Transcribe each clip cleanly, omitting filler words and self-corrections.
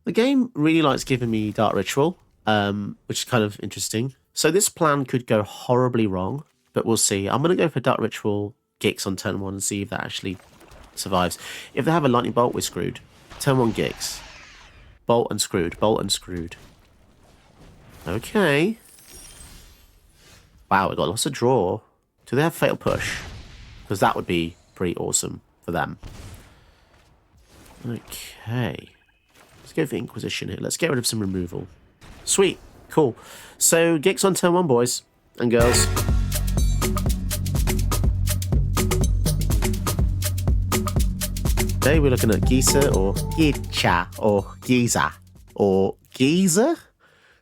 The game really likes giving me Dark Ritual, which is kind of interesting. So this plan could go horribly wrong, but we'll see. I'm going to go for Dark Ritual Gix on turn 1 and see if that actually survives. If they have a Lightning Bolt, we're screwed. Turn 1 Gix. Bolt and screwed. Bolt and screwed. Okay. Wow, we got lots of draw. Do they have Fatal Push? Because that would be pretty awesome for them. Okay. Let's go for Inquisition here. Let's get rid of some removal. Sweet. Cool. So, Gix on turn 1, boys and girls. Today we're looking at Gisa or Gicha or Gisa or Gisa,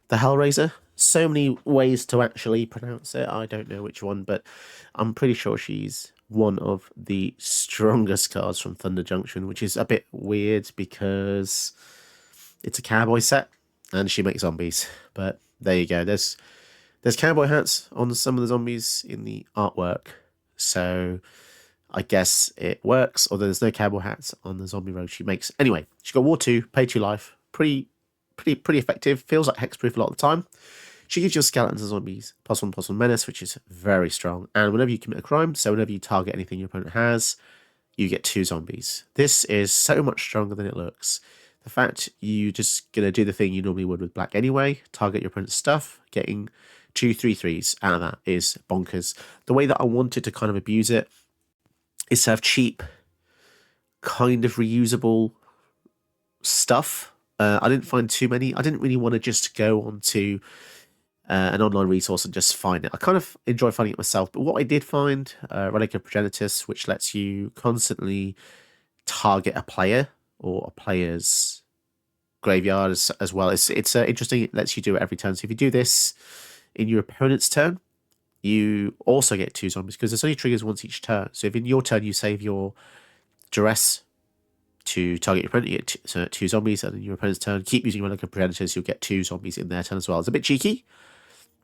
the Hellraiser. So many ways to actually pronounce it. I don't know which one, but I'm pretty sure she's one of the strongest cards from Thunder Junction, which is a bit weird because it's a cowboy set and she makes zombies. But there you go. There's cowboy hats on some of the zombies in the artwork, so I guess it works. Although there's no cowboy hats on the zombie rogue she makes. Anyway, she got War 2, pay 2 life, pretty effective. Feels like hexproof a lot of the time. She gives your skeletons and zombies +1/+1 menace, which is very strong. And whenever you commit a crime, so whenever you target anything your opponent has, you get 2 zombies. This is so much stronger than it looks. The fact you're just going to do the thing you normally would with black anyway, target your opponent's stuff, getting 2 3/3s out of that is bonkers. The way that I wanted to kind of abuse it is to have cheap, kind of reusable stuff. I didn't find too many. I didn't really want to just go onto an online resource and just find it. I kind of enjoy finding it myself, but what I did find, Relic of Progenitus, which lets you constantly target a player or a player's graveyard as well. It's interesting. It lets you do it every turn. So if you do this in your opponent's turn, you also get 2 zombies because this only triggers once each turn. So if in your turn you save your duress to target your opponent, you get 2 zombies, and in your opponent's turn, keep using Relic of Predators, you'll get 2 zombies in their turn as well. It's a bit cheeky,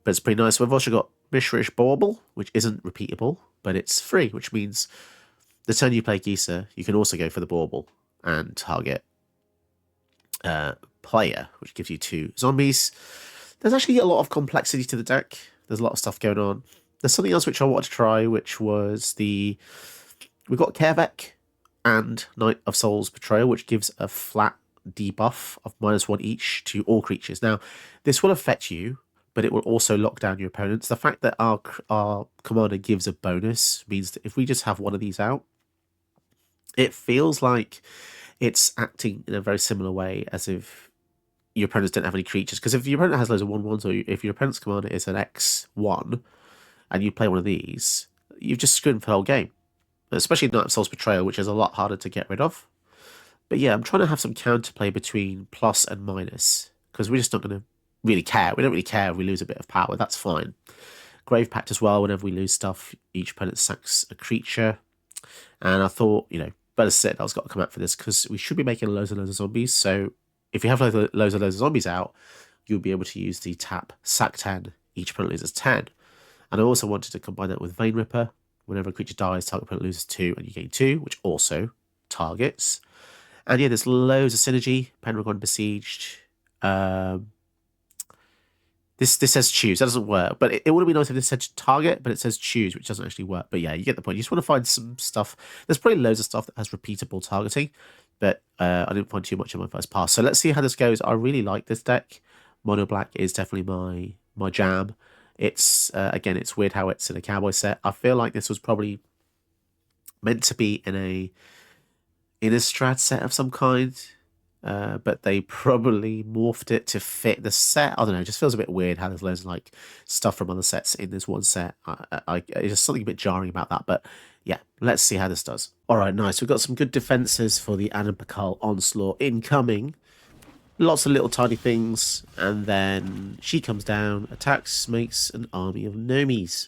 but it's pretty nice. We've also got Mishrish Bauble, which isn't repeatable, but it's free, which means the turn you play Gisa, you can also go for the Bauble and target player, which gives you 2 zombies. There's actually a lot of complexity to the deck. There's a lot of stuff going on. There's something else which I wanted to try, which was we've got Kervek and Knight of Souls Betrayal, which gives a flat debuff of -1 each to all creatures. Now, this will affect you, but it will also lock down your opponents. The fact that our commander gives a bonus means that if we just have one of these out, it feels like it's acting in a very similar way as if your opponents don't have any creatures. Because if your opponent has loads of 1/1s, or if your opponent's commander is an X1, and you play one of these, you've just screwed them for the whole game. Especially Knight of Souls Betrayal, which is a lot harder to get rid of. But yeah, I'm trying to have some counterplay between plus and minus, because we're just not going to really care. We don't really care if we lose a bit of power. That's fine. Grave Pact as well. Whenever we lose stuff, each opponent sacks a creature. And I thought, better sit. I was got to come out for this, because we should be making loads and loads of zombies. So if you have loads of zombies out, you'll be able to use the tap sack 10. Each opponent loses 10. And I also wanted to combine that with Vein Ripper. Whenever a creature dies, target opponent loses 2 and you gain 2, which also targets. And yeah, there's loads of synergy. Pendragon Besieged. This says choose. That doesn't work. But it would have been nice if this said target, but it says choose, which doesn't actually work. But yeah, you get the point. You just want to find some stuff. There's probably loads of stuff that has repeatable targeting, but I didn't find too much in my first pass. So let's see how this goes. I really like this deck. Mono Black is definitely my jam. It's again, it's weird how it's in a cowboy set. I feel like this was probably meant to be in a strat set of some kind, but they probably morphed it to fit the set. I don't know. It just feels a bit weird how there's loads of stuff from other sets in this one set. It's just something a bit jarring about that. But yeah, let's see how this does. All right, nice. We've got some good defenses for the Anna Pakal Onslaught incoming. Lots of little tiny things, and then she comes down, attacks, makes an army of Nomies.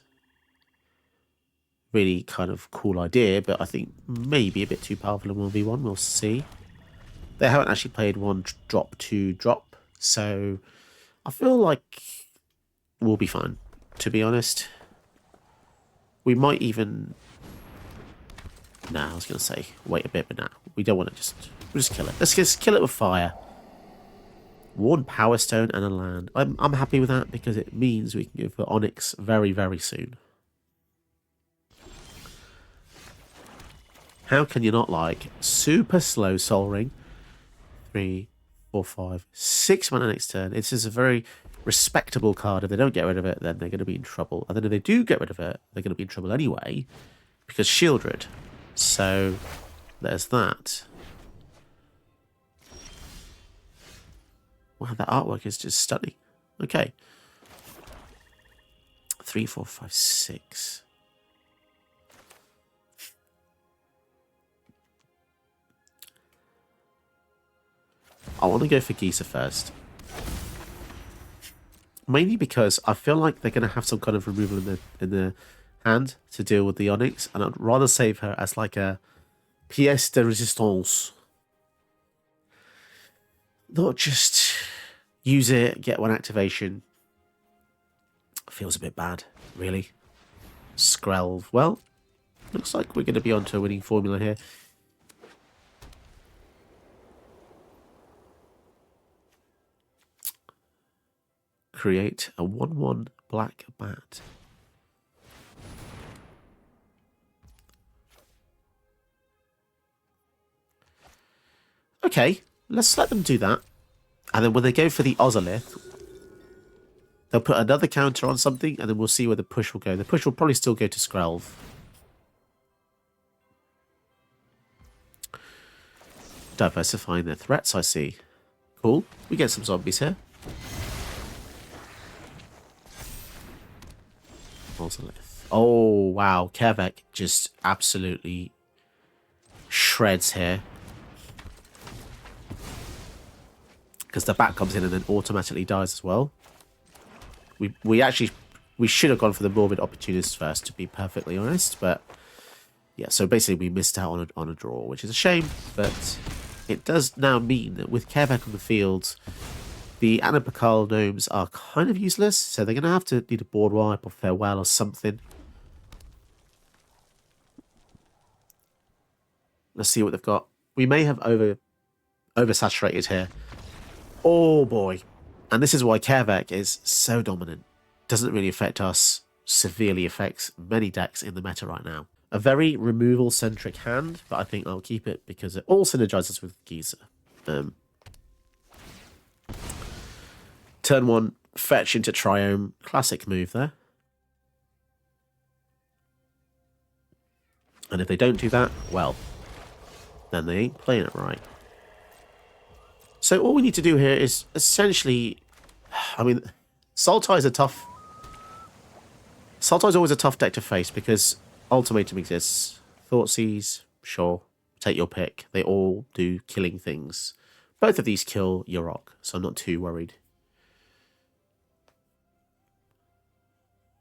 Really kind of cool idea, but I think maybe a bit too powerful in 1v1. We'll see. They haven't actually played 1 drop, 2 drop, so I feel like we'll be fine, to be honest. We might even... Nah, I was going to say wait a bit, but nah. We don't want to we'll just kill it. Let's just kill it with fire. Worn Power Stone and a land. I'm happy with that because it means we can go for Onyx very, very soon. How can you not like super slow Soul Ring? 3, 4, 5, 6 mana next turn. This is a very respectable card. If they don't get rid of it, then they're going to be in trouble. And then if they do get rid of it, they're going to be in trouble anyway because Shieldred. So there's that. Wow, that artwork is just stunning. Okay. 3, 4, 5, 6. I want to go for Gisa first. Mainly because I feel like they're going to have some kind of removal in the hand to deal with the Onyx, and I'd rather save her as like a pièce de résistance. Not just use it, get one activation. Feels a bit bad, really. Skrelv. Well, looks like we're going to be onto a winning formula here. Create a 1/1 black bat. Okay, let's let them do that. And then when they go for the Ozolith, they'll put another counter on something, and then we'll see where the push will go. The push will probably still go to Skrelv. Diversifying their threats, I see. Cool. We get some zombies here. Ozolith. Oh, wow. Kevek just absolutely shreds here. Because the bat comes in and then automatically dies as well. We should have gone for the Morbid Opportunist first, to be perfectly honest. But yeah, so basically we missed out on a draw, which is a shame. But it does now mean that with Kevek on the field, the Anapakal gnomes are kind of useless. So they're going to have to need a board wipe or farewell or something. Let's see what they've got. We may have oversaturated here. Oh boy. And this is why Kevek is so dominant. Doesn't really affect us. Severely affects many decks in the meta right now. A very removal-centric hand, but I think I'll keep it because it all synergizes with Gisa. Turn 1, fetch into Triome. Classic move there. And if they don't do that, well, then they ain't playing it right. So all we need to do here is essentially, I mean, Sultai is always a tough deck to face because Ultimatum exists. Thoughtseize, sure, take your pick. They all do killing things. Both of these kill Yurok, so I'm not too worried.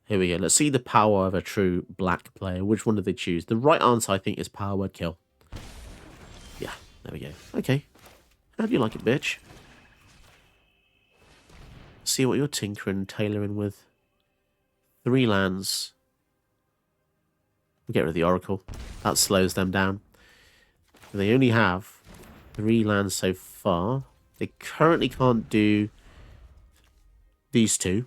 Here we go. Let's see the power of a true black player. Which one do they choose? The right answer, I think, is power word kill. Yeah, there we go. Okay. How do you like it, bitch? See what you're tinkering and tailoring with. 3 lands. We'll get rid of the Oracle. That slows them down. They only have 3 lands so far. They currently can't do these 2.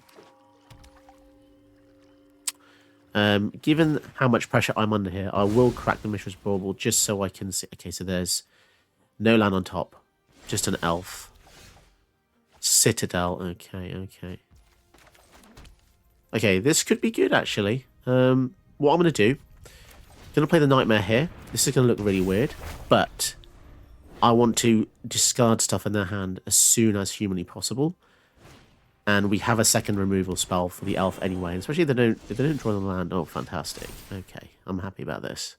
Given how much pressure I'm under here, I will crack the Mishra's Bauble just so I can see. Okay, so there's no land on top. Just an elf. Citadel. Okay. Okay, this could be good, actually. What I'm going to do... I'm going to play the Nightmare here. This is going to look really weird. But I want to discard stuff in their hand as soon as humanly possible. And we have a second removal spell for the elf anyway. And especially if they don't draw the land. Oh, fantastic. Okay, I'm happy about this.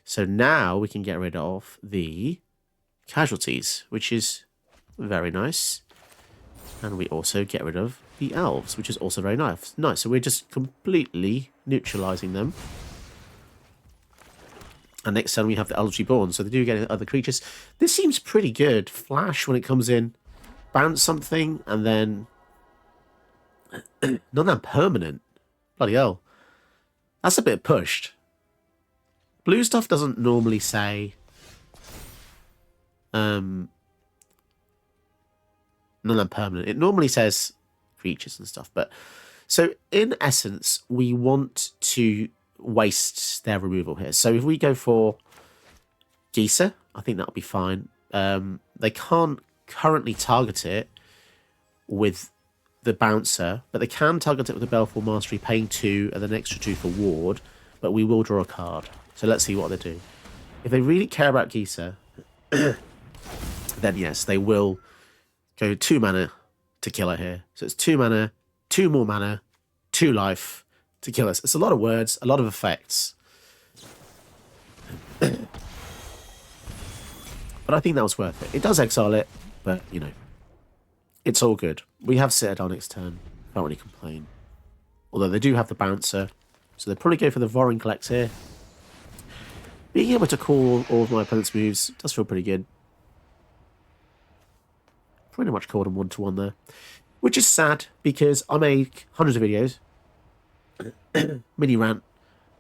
So now we can get rid of the casualties, which is very nice. And we also get rid of the elves, which is also very nice. So we're just completely neutralizing them. And next turn we have the Eldritch Born, so they do get other creatures. This seems pretty good. Flash when it comes in, bounce something, and then not that permanent. Bloody hell. That's a bit pushed. Blue stuff doesn't normally say non-permanent. It normally says creatures and stuff, but so in essence, we want to waste their removal here. So if we go for Gisa, I think that'll be fine. They can't currently target it with the bouncer, but they can target it with the Baleful Mastery, paying 2 and an extra 2 for ward, but we will draw a card. So let's see what they do. If they really care about Gisa, then yes, they will go 2 mana to kill her here. So it's 2 mana, 2 more mana, 2 life to kill us. It's a lot of words, a lot of effects. But I think that was worth it. It does exile it, but, you know, it's all good. We have Citadel next turn. Can't really complain. Although they do have the bouncer, so they'll probably go for the Vorinclex here. Being able to call all of my opponent's moves does feel pretty good. Pretty much called them 1-1 there. Which is sad, because I make hundreds of videos. Mini rant.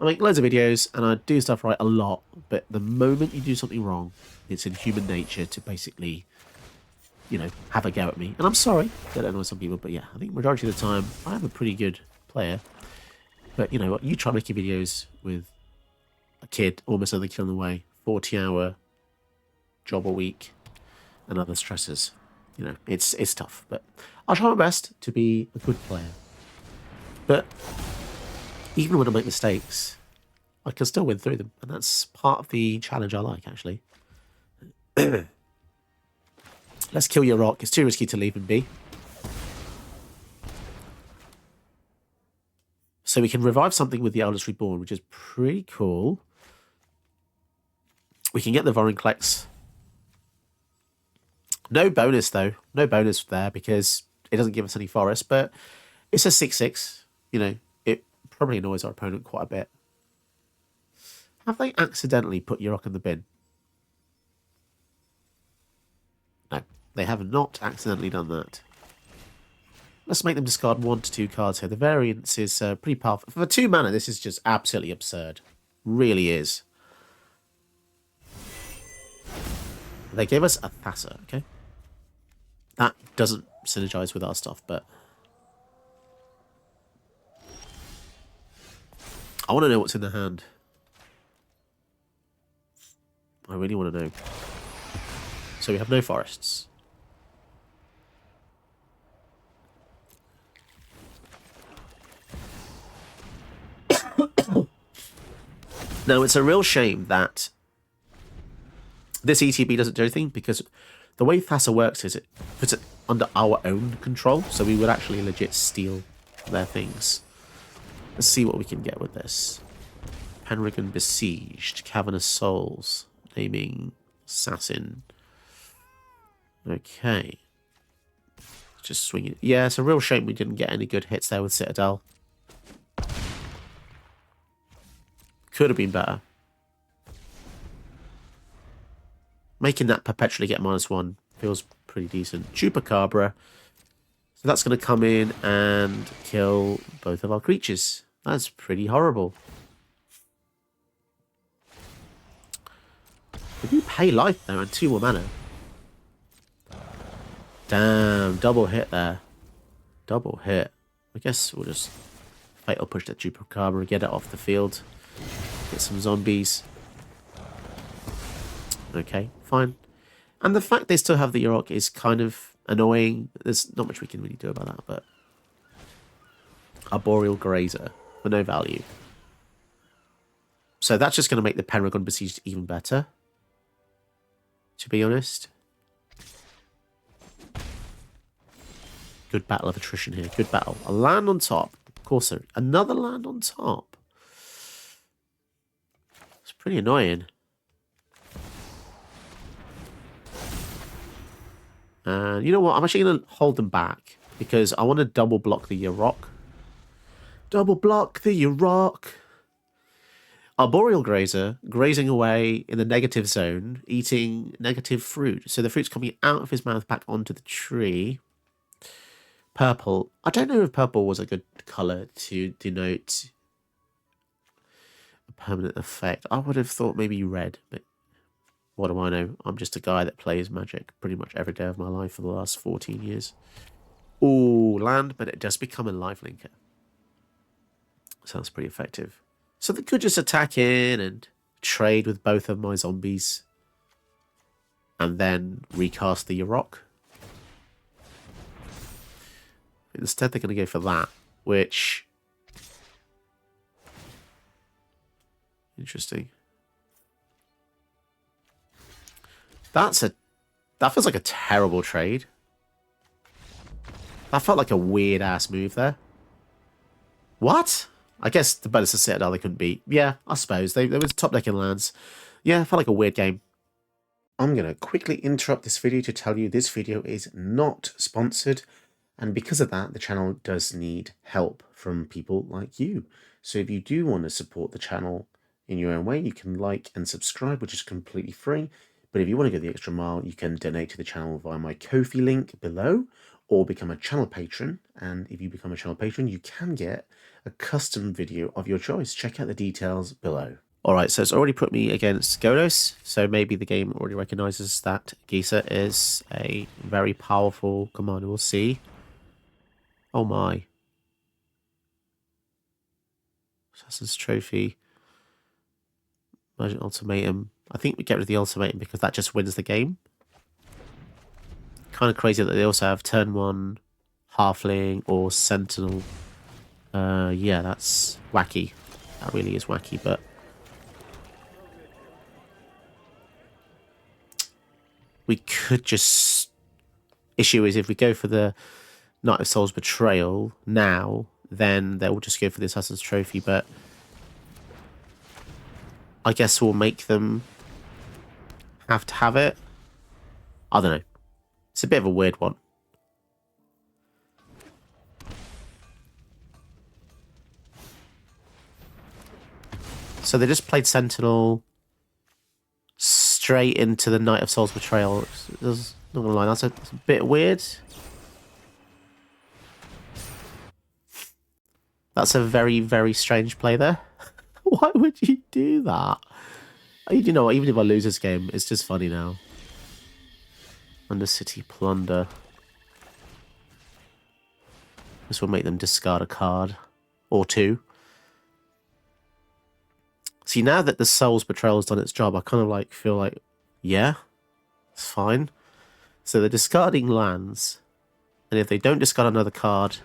I make loads of videos, and I do stuff right a lot. But the moment you do something wrong, it's in human nature to basically, you know, have a go at me. And I'm sorry that annoys some people, but yeah, I think majority of the time, I am a pretty good player. But you know what, you try making videos with a kid, almost another kill in the way, 40-hour job a week, and other stresses. You know, it's tough, but I'll try my best to be a good player. But even when I make mistakes, I can still win through them, and that's part of the challenge I like, actually. Let's kill your rock. It's too risky to leave him be. So we can revive something with the Elders Reborn, which is pretty cool. We can get the Vorinclex. No bonus, though. No bonus there, because it doesn't give us any forest, but it's a 6-6. You know, it probably annoys our opponent quite a bit. Have they accidentally put your rock in the bin? No, they have not accidentally done that. Let's make them discard 1 to 2 cards here. The variance is pretty powerful. For 2 mana, this is just absolutely absurd. Really is. They gave us a Thassa, okay? That doesn't synergize with our stuff, but I want to know what's in the hand. I really want to know. So we have no forests. Now, it's a real shame that this ETB doesn't do anything, because the way Thassa works is it puts it under our own control, so we would actually legit steal their things. Let's see what we can get with this. Pendragon Besieged, Cavernous Souls, naming Assassin. Okay. Just swing it. Yeah, it's a real shame we didn't get any good hits there with Citadel. Could have been better. Making that perpetually get -1 feels pretty decent. Chupacabra. So that's going to come in and kill both of our creatures. That's pretty horrible. We do pay life though, and 2 more mana. Damn, double hit there. Double hit. I guess we'll just Fatal Push that Chupacabra, get it off the field. Get some zombies. Okay, fine. And the fact they still have the Yurok is kind of annoying. There's not much we can really do about that, but Arboreal Grazer for no value. So that's just going to make the Pendragon Besieged even better, to be honest. Good battle of attrition here. Good battle. A land on top. Of course, another land on top. It's pretty annoying. And you know what? I'm actually going to hold them back, because I want to double block the Yurok. Double block the Yurok. Arboreal Grazer, grazing away in the negative zone, eating negative fruit. So the fruit's coming out of his mouth back onto the tree. Purple. I don't know if purple was a good colour to denote a permanent effect. I would have thought maybe red, but What do I know? I'm just a guy that plays Magic pretty much every day of my life for the last 14 years. Ooh, land, but it does become a life linker. Sounds pretty effective. So they could just attack in and trade with both of my zombies. And then recast the Yurok. Instead, they're going to go for that, which... Interesting. That feels like a terrible trade. That felt like a weird-ass move there. What? I guess the bonus of Citadel they couldn't beat. Yeah, I suppose. They was top decking lands. Yeah, it felt like a weird game. I'm going to quickly interrupt this video to tell you this video is not sponsored. And because of that, the channel does need help from people like you. So if you do want to support the channel in your own way, you can like and subscribe, which is completely free. But if you want to go the extra mile, you can donate to the channel via my Ko-fi link below or become a channel patron. And if you become a channel patron, you can get a custom video of your choice. Check out the details below. All right, so it's already put me against Golos, so maybe the game already recognizes that Gisa is a very powerful commander. We'll see. Oh my. Assassin's Trophy. Mergent Ultimatum. I think we get rid of the Ultimatum because that just wins the game. Kind of crazy that they also have turn 1 Halfling or Sentinel. Yeah, that's wacky. That really is wacky, but... we could just... Issue is if we go for the Knight of Souls Betrayal now, then they'll just go for the Assassin's Trophy, but... I guess we'll make them have to have it. I don't know. It's a bit of a weird one. So they just played Sentinel straight into the Knight of Souls Betrayal. Not gonna lie, that's a bit weird. That's a very, very strange play there. Why would you do that? You know what, even if I lose this game, it's just funny now. Undercity Plunder. This will make them discard a card. Or two. See, now that the Souls Betrayal has done its job, I kind of like feel like, yeah, it's fine. So they're discarding lands. And if they don't discard another card...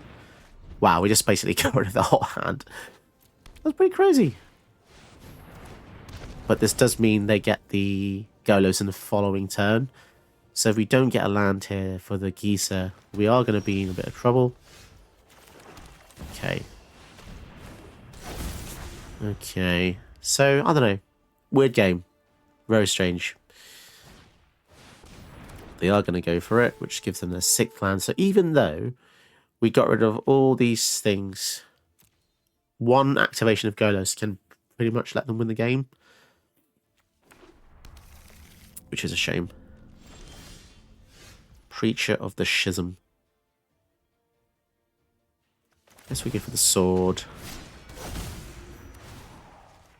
Wow, we just basically got rid of the whole hand. That's pretty crazy. But this does mean they get the Golos in the following turn. So if we don't get a land here for the Gisa, we are going to be in a bit of trouble. Okay. Okay. So, I don't know. Weird game. Very strange. They are going to go for it, which gives them their 6th land. So even though we got rid of all these things, one activation of Golos can pretty much let them win the game. Which is a shame. Preacher of the Schism. Guess we go for the sword.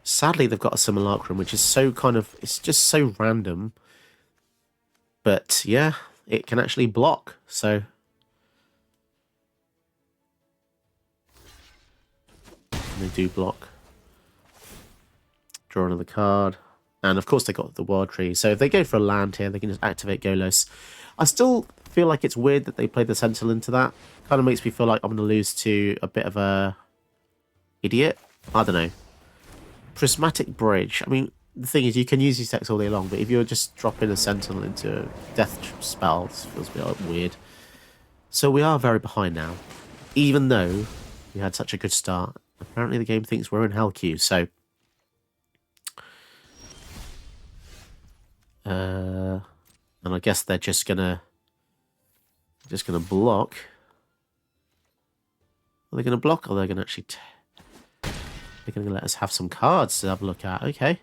Sadly, they've got a Simulacrum, which is so kind of... It's just so random. But, yeah, it can actually block, so... They do block. Draw another card. And, of course, they got the Wild Tree. So if they go for a land here, they can just activate Golos. I still feel like it's weird that they played the Sentinel into that. Kind of makes me feel like I'm going to lose to a bit of a... idiot? I don't know. Prismatic Bridge. I mean, the thing is, you can use these decks all day long, but if you're just dropping a Sentinel into a death spell, it feels a bit like weird. So we are very behind now. Even though we had such a good start. Apparently the game thinks we're in Hell queue, so... and I guess they're just gonna block. Are they gonna block, or are they gonna actually... They're gonna let us have some cards to have a look at. Okay.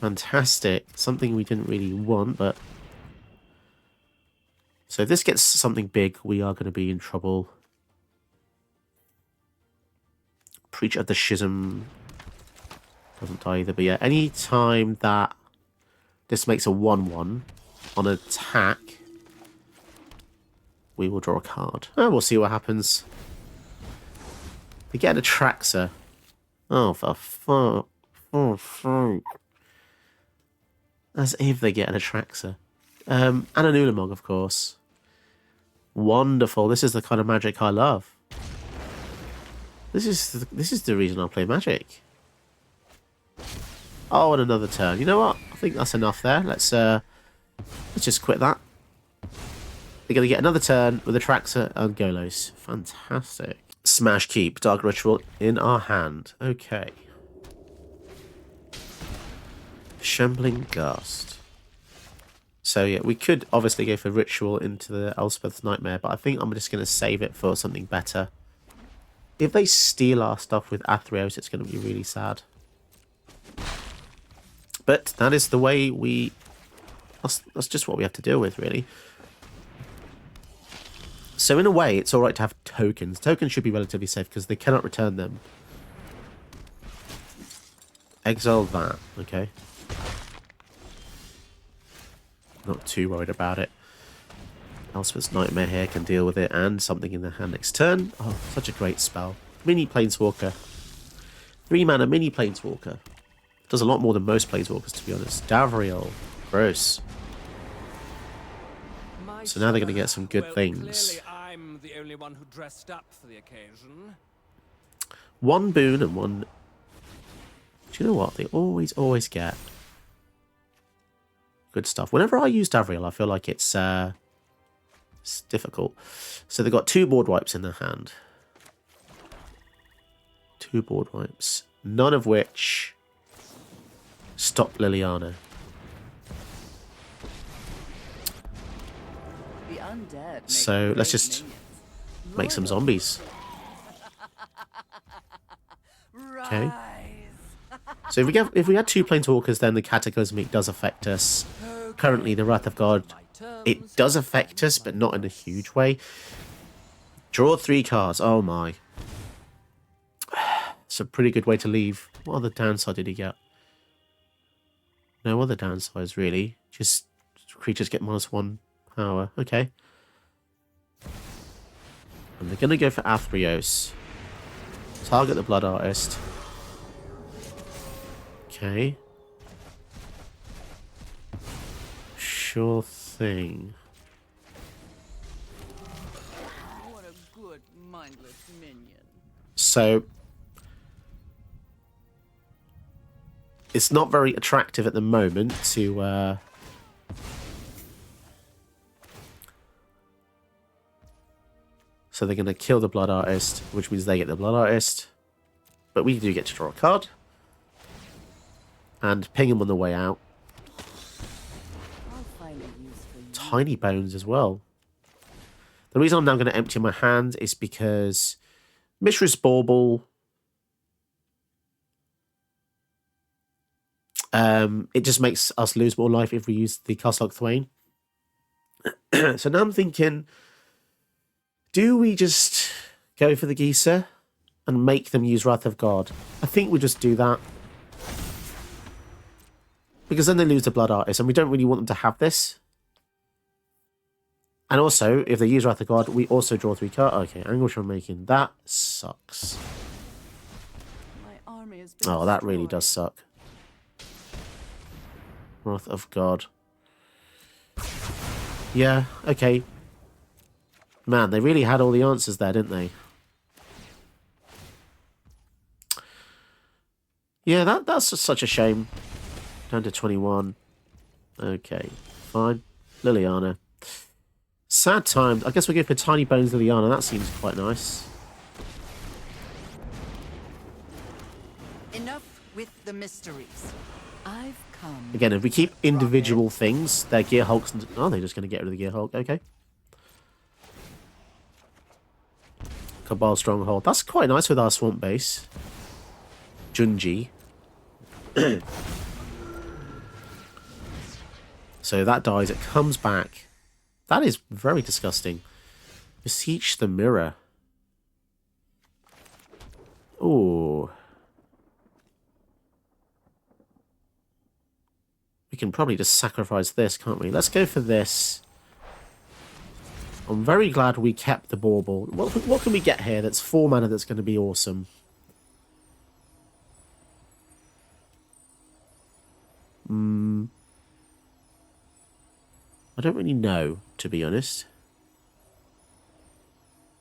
Fantastic. Something we didn't really want, but... So if this gets something big, we are going to be in trouble. Preacher of the Schism. Doesn't die either. But yeah, any time that this makes a 1-1 on attack, we will draw a card. Oh, we'll see what happens. They get a Traxer. Oh, for fuck. Oh, fuck. As if they get an Atraxa. And an Ulamog, of course. Wonderful. This is the kind of magic I love. This is the reason I play Magic. Oh, and another turn. You know what? I think that's enough there. Let's just quit that. They're going to get another turn with Atraxa and Golos. Fantastic. Smash Keep. Dark Ritual in our hand. Okay. Shambling Ghast. So yeah, we could obviously go for Ritual into the Elspeth's Nightmare, but I think I'm just going to save it for something better. If they steal our stuff with Athreos, it's going to be really sad. But that is the way we... That's just what we have to deal with, really. So in a way, it's alright to have tokens. Tokens should be relatively safe because they cannot return them. Exile that, okay. Not too worried about it. Elspeth's Nightmare here can deal with it, and something in the hand next turn. Oh, such a great spell. Mini Planeswalker. 3 mana Mini Planeswalker. Does a lot more than most Planeswalkers, to be honest. Davriel. Gross. So now they're going to get some good things. I'm the only one who dressed up for the occasion. 1 boon and 1... Do you know what? They always get good stuff. Whenever I use Davriel, I feel like it's difficult. So they've got 2 board wipes in their hand. 2 board wipes. None of which stop Liliana. So let's just make some zombies. Okay. So if we had 2 Planeswalkers, then the Cataclysmic does affect us. Currently, the Wrath of God, it does affect us, but not in a huge way. Draw 3 cards. Oh my. It's a pretty good way to leave. What other downside did he get? No other downsides, really. Just creatures get -1 power. Okay. And they're going to go for Athreos. Target the Blood Artist. Okay. Sure thing. What a good, mindless minion. So it's not very attractive at the moment to so they're going to kill the Blood Artist, which means they get the Blood Artist. But we do get to draw a card. And ping him on the way out. I'll find a use for you. Tiny Bones as well. The reason I'm now going to empty my hand is because Mishra's Bauble, it just makes us lose more life if we use the Castlelog Thwain. So now I'm thinking, do we just go for the Gisa and make them use Wrath of God? I think we just do that. Because then they lose the Blood Artist, and we don't really want them to have this. And also, if they use Wrath of God, we also draw 3 cards. Okay, angle from making. That sucks. My army has been Oh, that really destroyed. does suck. Wrath of God. Yeah, okay. Man, they really had all the answers there, didn't they? Yeah, that's just such a shame. Down to 21. Okay, fine. Liliana. Sad times. I guess we'll go for Tiny Bones Liliana. That seems quite nice. Enough with the mysteries. I've come. Again, if we keep individual things, their Gear Hulks... Oh, they're just going to get rid of the Gear Hulk. Okay. Cabal Stronghold. That's quite nice with our Swamp Base. Junji. So that dies. It comes back. That is very disgusting. Beseech the Mirror. Ooh. We can probably just sacrifice this, can't we? Let's go for this. I'm very glad we kept the bauble. What can we get here that's 4 mana that's going to be awesome? I don't really know, to be honest.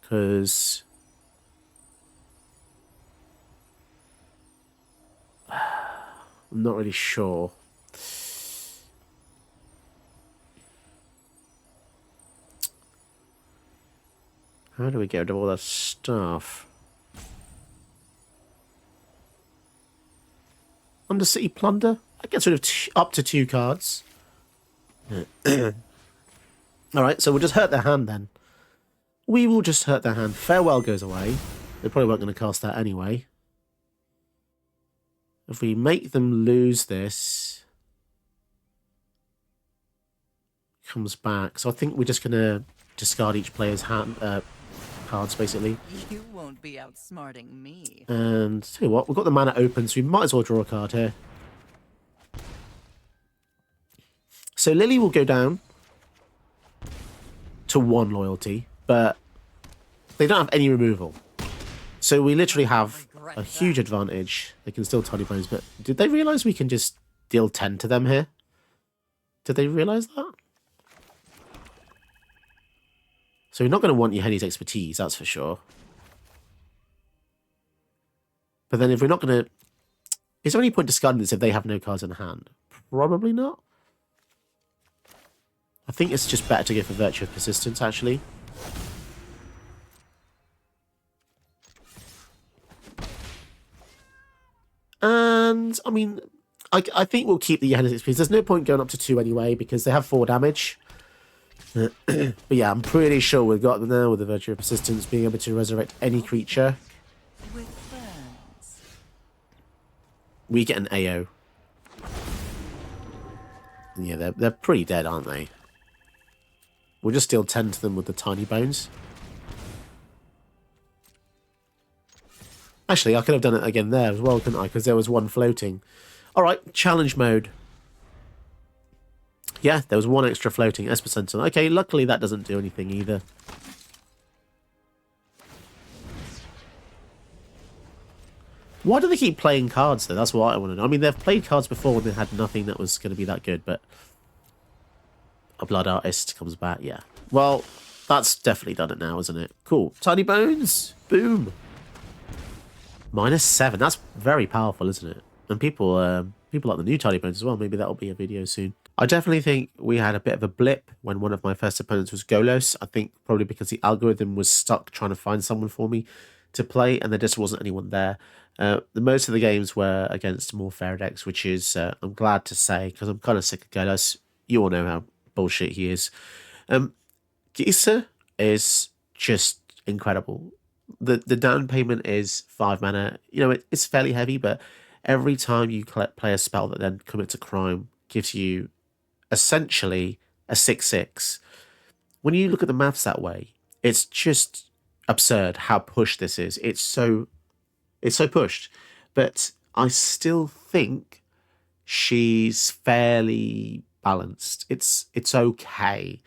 Because... I'm not really sure. How do we get rid of all that stuff? Undercity Plunder? That gets rid of up to 2 cards. Alright, so we'll just hurt their hand then. We will just hurt their hand. Farewell goes away. They probably weren't going to cast that anyway. If we make them lose this... comes back. So I think we're just going to discard each player's hand... cards, basically. You won't be outsmarting me. And tell you what, we've got the mana open, so we might as well draw a card here. So Lily will go down to 1 loyalty, but they don't have any removal. So we literally have a huge advantage. They can still Tiny Bones, but did they realise we can just deal 10 to them here? Did they realise that? So we're not going to want Henny's expertise, that's for sure. But then if we're not going to... Is there any point discarding this if they have no cards in hand? Probably not. I think it's just better to go for Virtue of Persistence, actually. And, I mean, I think we'll keep the Henny's expertise. There's no point going up to 2 anyway, because they have 4 damage. But yeah, I'm pretty sure we've got them now with the Virtue of Persistence, being able to resurrect any creature. With friends. We get an AO. Yeah, they're pretty dead, aren't they? We'll just deal 10 to them with the Tiny Bones. Actually, I could have done it again there as well, couldn't I? Because there was 1 floating. Alright, challenge mode. Yeah, there was 1 extra floating. Esper Sentinel. Okay, luckily that doesn't do anything either. Why do they keep playing cards, though? That's what I want to know. I mean, they've played cards before when they had nothing that was going to be that good, but... A Blood Artist comes back, yeah. Well, that's definitely done it now, isn't it? Cool. Tiny Bones! Boom! -7. That's very powerful, isn't it? And people like the new Tiny Bones as well. Maybe that'll be a video soon. I definitely think we had a bit of a blip when one of my first opponents was Golos. I think probably because the algorithm was stuck trying to find someone for me to play, and there just wasn't anyone there. Most of the games were against more fair decks, which is, I'm glad to say, because I'm kind of sick of Golos. You all know how bullshit he is. Gisa is just incredible. The down payment is 5 mana. You know, it's fairly heavy, but every time you play a spell that then commits a crime, gives you essentially a 6/6. When you look at the maths that way, it's just absurd how pushed this is. It's so pushed. But I still think she's fairly balanced. It's okay.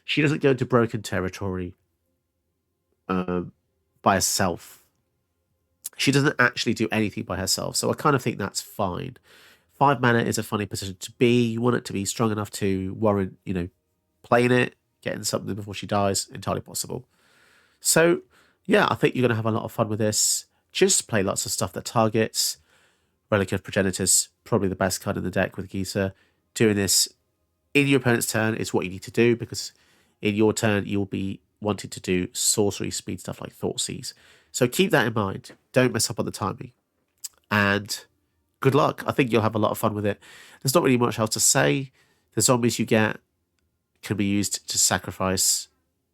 She doesn't go into broken territory by herself. She doesn't actually do anything by herself, so I kind of think that's fine. 5 mana is a funny position to be. You want it to be strong enough to warrant, you know, playing it, getting something before she dies. Entirely possible. So, yeah, I think you're going to have a lot of fun with this. Just play lots of stuff that targets. Relic of Progenitors, probably the best card in the deck with Gisa. Doing this in your opponent's turn is what you need to do, because in your turn you'll be wanting to do sorcery speed stuff like Thoughtseize. So keep that in mind. Don't mess up on the timing. And good luck. I think you'll have a lot of fun with it. There's not really much else to say. The zombies you get can be used to sacrifice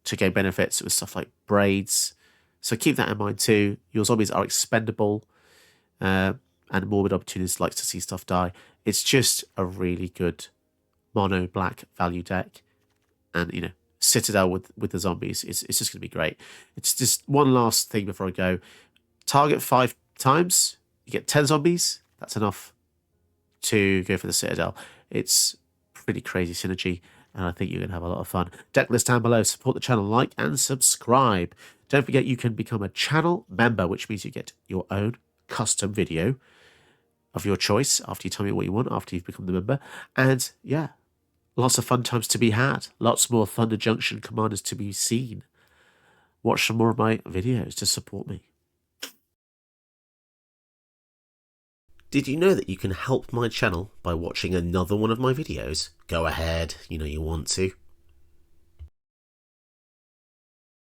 to gain benefits with stuff like braids. So keep that in mind too. Your zombies are expendable. And Morbid Opportunist likes to see stuff die. It's just a really good mono black value deck. And, you know, Citadel with the zombies, it's just going to be great. It's just one last thing before I go. Target 5 times, you get 10 zombies. That's enough to go for the Citadel. It's pretty crazy synergy, and I think you're going to have a lot of fun. Deck list down below. Support the channel, like and subscribe. Don't forget you can become a channel member, which means you get your own custom video of your choice after you tell me what you want, after you've become the member. And yeah, lots of fun times to be had. Lots more Thunder Junction commanders to be seen. Watch some more of my videos to support me. Did you know that you can help my channel by watching another one of my videos? Go ahead, you know you want to.